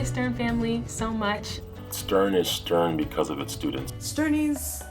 Stern family so much. Stern is Stern because of its students. Sternies,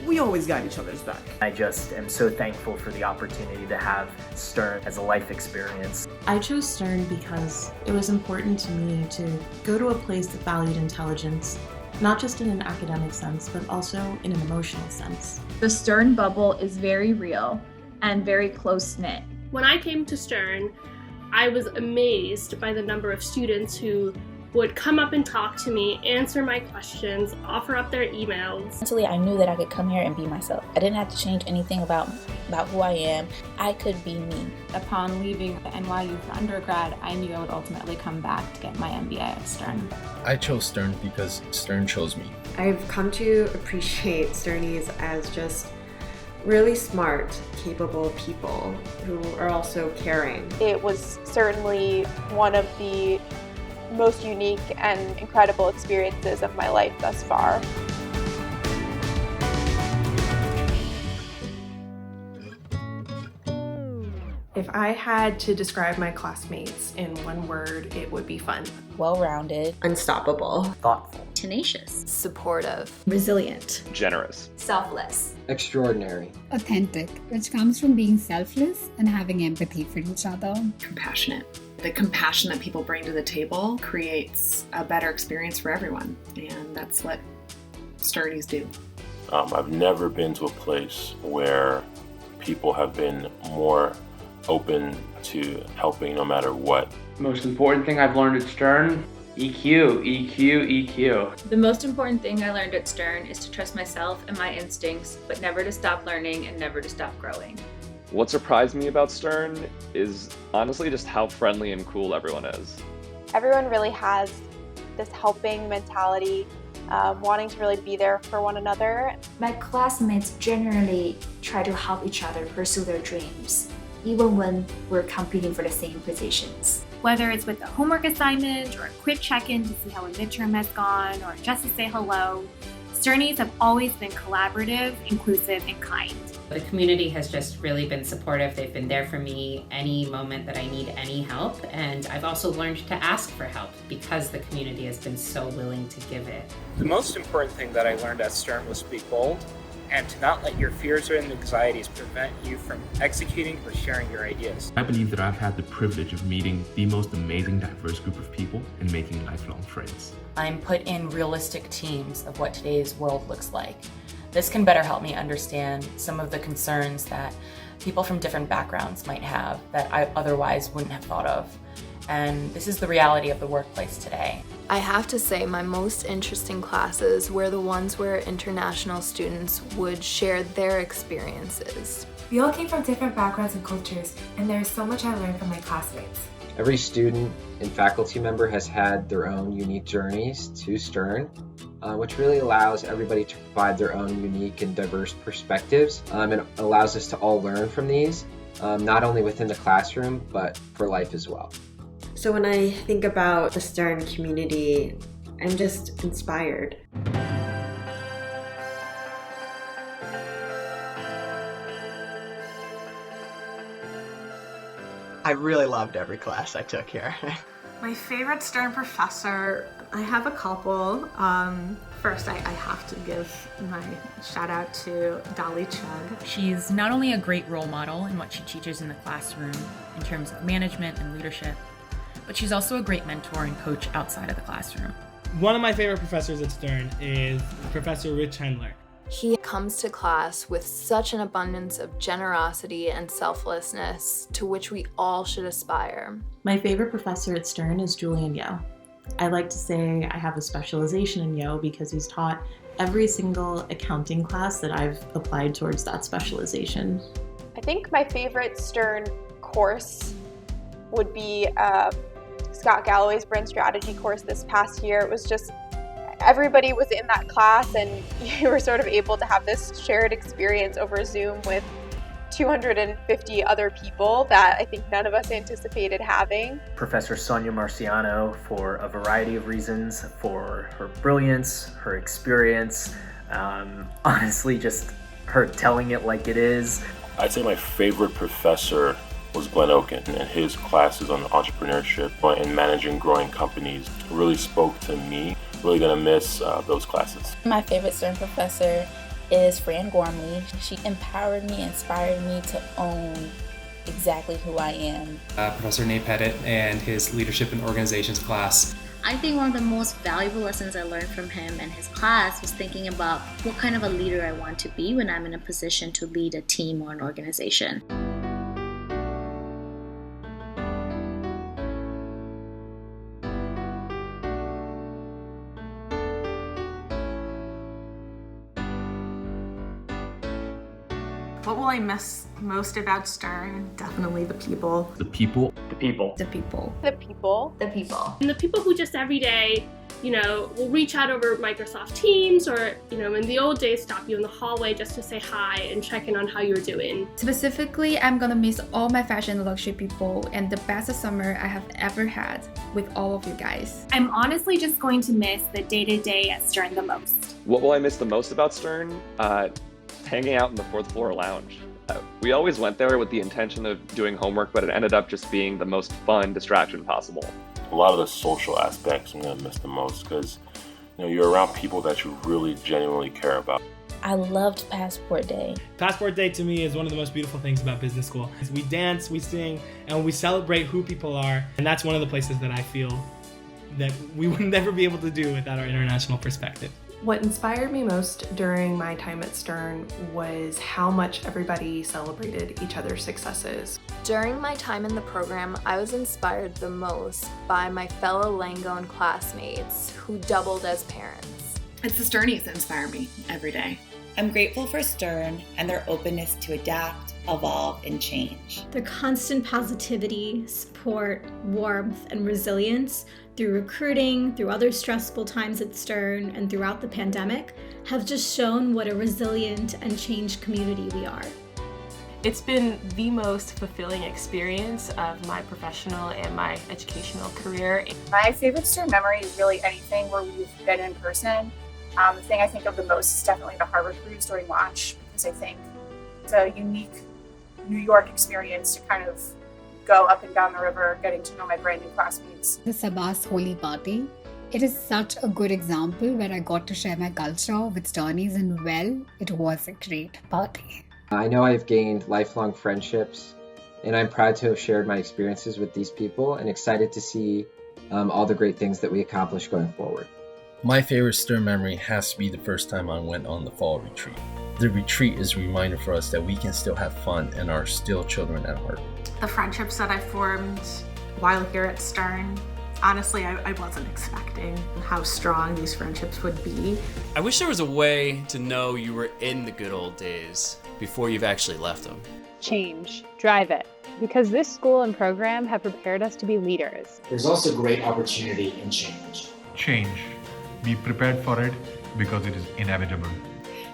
we always got each other's back. I just am so thankful for the opportunity to have Stern as a life experience. I chose Stern because it was important to me to go to a place that valued intelligence, not just in an academic sense, but also in an emotional sense. The Stern bubble is very real and very close-knit. When I came to Stern, I was amazed by the number of students who would come up and talk to me, answer my questions, offer up their emails. Mentally, I knew that I could come here and be myself. I didn't have to change anything about who I am. I could be me. Upon leaving the NYU for undergrad, I knew I would ultimately come back to get my MBA at Stern. I chose Stern because Stern chose me. I've come to appreciate Sternies as just really smart, capable people who are also caring. It was certainly one of the most unique and incredible experiences of my life thus far. If I had to describe my classmates in one word, it would be fun. Well-rounded. Unstoppable. Thoughtful. Tenacious. Supportive. Resilient. Generous. Selfless. Extraordinary. Authentic, which comes from being selfless and having empathy for each other. Compassionate. The compassion that people bring to the table creates a better experience for everyone, and that's what Sternies do. I've never been to a place where people have been more open to helping no matter what. Most important thing I've learned at Stern, EQ, EQ, EQ. The most important thing I learned at Stern is to trust myself and my instincts, but never to stop learning and never to stop growing. What surprised me about Stern is honestly just how friendly and cool everyone is. Everyone really has this helping mentality, wanting to really be there for one another. My classmates generally try to help each other pursue their dreams, even when we're competing for the same positions. Whether it's with a homework assignment or a quick check-in to see how a midterm has gone or just to say hello, Sternies have always been collaborative, inclusive, and kind. The community has just really been supportive. They've been there for me any moment that I need any help. And I've also learned to ask for help because the community has been so willing to give it. The most important thing that I learned at Stern was to be bold and to not let your fears and anxieties prevent you from executing or sharing your ideas. I believe that I've had the privilege of meeting the most amazing, diverse group of people and making lifelong friends. I'm put in realistic teams of what today's world looks like. This can better help me understand some of the concerns that people from different backgrounds might have that I otherwise wouldn't have thought of. And this is the reality of the workplace today. I have to say my most interesting classes were the ones where international students would share their experiences. We all came from different backgrounds and cultures, and there's so much I learned from my classmates. Every student and faculty member has had their own unique journeys to Stern, which really allows everybody to provide their own unique and diverse perspectives, and allows us to all learn from these, not only within the classroom, but for life as well. So when I think about the Stern community, I'm just inspired. I really loved every class I took here. My favorite Stern professor, I have a couple. First, I have to give my shout out to Dolly Chugg. She's not only a great role model in what she teaches in the classroom in terms of management and leadership, but she's also a great mentor and coach outside of the classroom. One of my favorite professors at Stern is Professor Rich Hendler. He comes to class with such an abundance of generosity and selflessness to which we all should aspire. My favorite professor at Stern is Julian Yo. I like to say I have a specialization in Yo because he's taught every single accounting class that I've applied towards that specialization. I think my favorite Stern course would be Scott Galloway's Brand Strategy course this past year. It was just, everybody was in that class and you were sort of able to have this shared experience over Zoom with 250 other people that I think none of us anticipated having. Professor Sonia Marciano, for a variety of reasons, for her brilliance, her experience, honestly just her telling it like it is. I'd say my favorite professor was Glenn Oken, and his classes on entrepreneurship and managing growing companies really spoke to me. Really gonna miss those classes. My favorite Stern professor is Fran Gormley. She empowered me, inspired me to own exactly who I am. Professor Nate Pettit and his leadership and organizations class. I think one of the most valuable lessons I learned from him and his class was thinking about what kind of a leader I want to be when I'm in a position to lead a team or an organization. What will I miss most about Stern? Definitely the people. The people. The people. The people. The people. The people. And the people who just every day, will reach out over Microsoft Teams or, in the old days, stop you in the hallway just to say hi and check in on how you're doing. Specifically, I'm gonna miss all my fashion and luxury people and the best summer I have ever had with all of you guys. I'm honestly just going to miss the day-to-day at Stern the most. What will I miss the most about Stern? Hanging out in the 4th floor lounge. We always went there with the intention of doing homework, but it ended up just being the most fun distraction possible. A lot of the social aspects I'm gonna miss the most because you're around people that you really genuinely care about. I loved Passport Day. Passport Day to me is one of the most beautiful things about business school. We dance, we sing, and we celebrate who people are, and that's one of the places that I feel that we would never be able to do without our international perspective. What inspired me most during my time at Stern was how much everybody celebrated each other's successes. During my time in the program, I was inspired the most by my fellow Langone classmates who doubled as parents. It's the Sternies that inspire me every day. I'm grateful for Stern and their openness to adapt, evolve, and change. Their constant positivity, support, warmth, and resilience through recruiting, through other stressful times at Stern, and throughout the pandemic have just shown what a resilient and changed community we are. It's been the most fulfilling experience of my professional and my educational career. My favorite Stern memory is really anything where we've been in person. The thing I think of the most is definitely the Harvard cruise during launch, because I think it's a unique New York experience to kind of go up and down the river, getting to know my brand new classmates. The Sabas Holi Party. It is such a good example where I got to share my culture with Sternies, and it was a great party. I know I've gained lifelong friendships, and I'm proud to have shared my experiences with these people and excited to see all the great things that we accomplish going forward. My favorite Stern memory has to be the first time I went on the fall retreat. The retreat is a reminder for us that we can still have fun and are still children at heart. The friendships that I formed while here at Stern, honestly, I wasn't expecting how strong these friendships would be. I wish there was a way to know you were in the good old days before you've actually left them. Change. Drive it. Because this school and program have prepared us to be leaders. There's also great opportunity in change. Change. Be prepared for it because it is inevitable.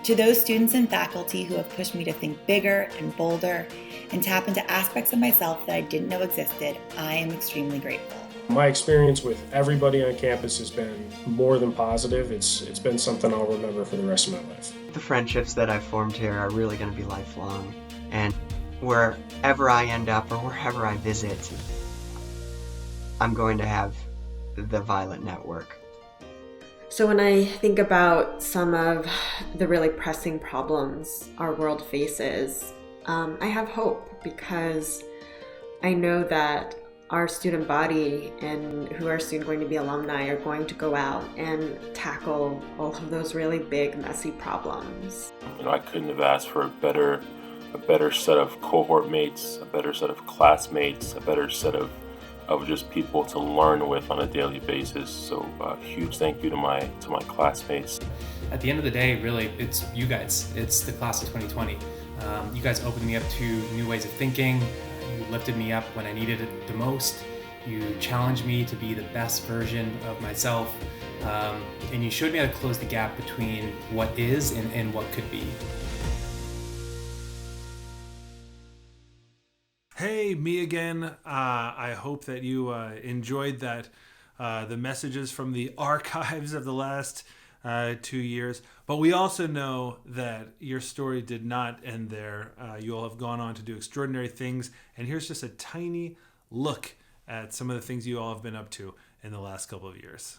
To those students and faculty who have pushed me to think bigger and bolder and tap into aspects of myself that I didn't know existed, I am extremely grateful. My experience with everybody on campus has been more than positive. It's been something I'll remember for the rest of my life. The friendships that I've formed here are really going to be lifelong, and wherever I end up or wherever I visit, I'm going to have the Violet Network. So when I think about some of the really pressing problems our world faces, I have hope because I know that our student body and who are soon going to be alumni are going to go out and tackle all of those really big, messy problems. I couldn't have asked for a better set of cohort mates, a better set of classmates, a better set of just people to learn with on a daily basis. So huge thank you to my classmates. At the end of the day, really, it's you guys. It's the class of 2020. You guys opened me up to new ways of thinking. You lifted me up when I needed it the most. You challenged me to be the best version of myself. And you showed me how to close the gap between what is and what could be. Hey, me again. I hope that you enjoyed that, the messages from the archives of the last 2 years. But we also know that your story did not end there. You all have gone on to do extraordinary things. And here's just a tiny look at some of the things you all have been up to in the last couple of years.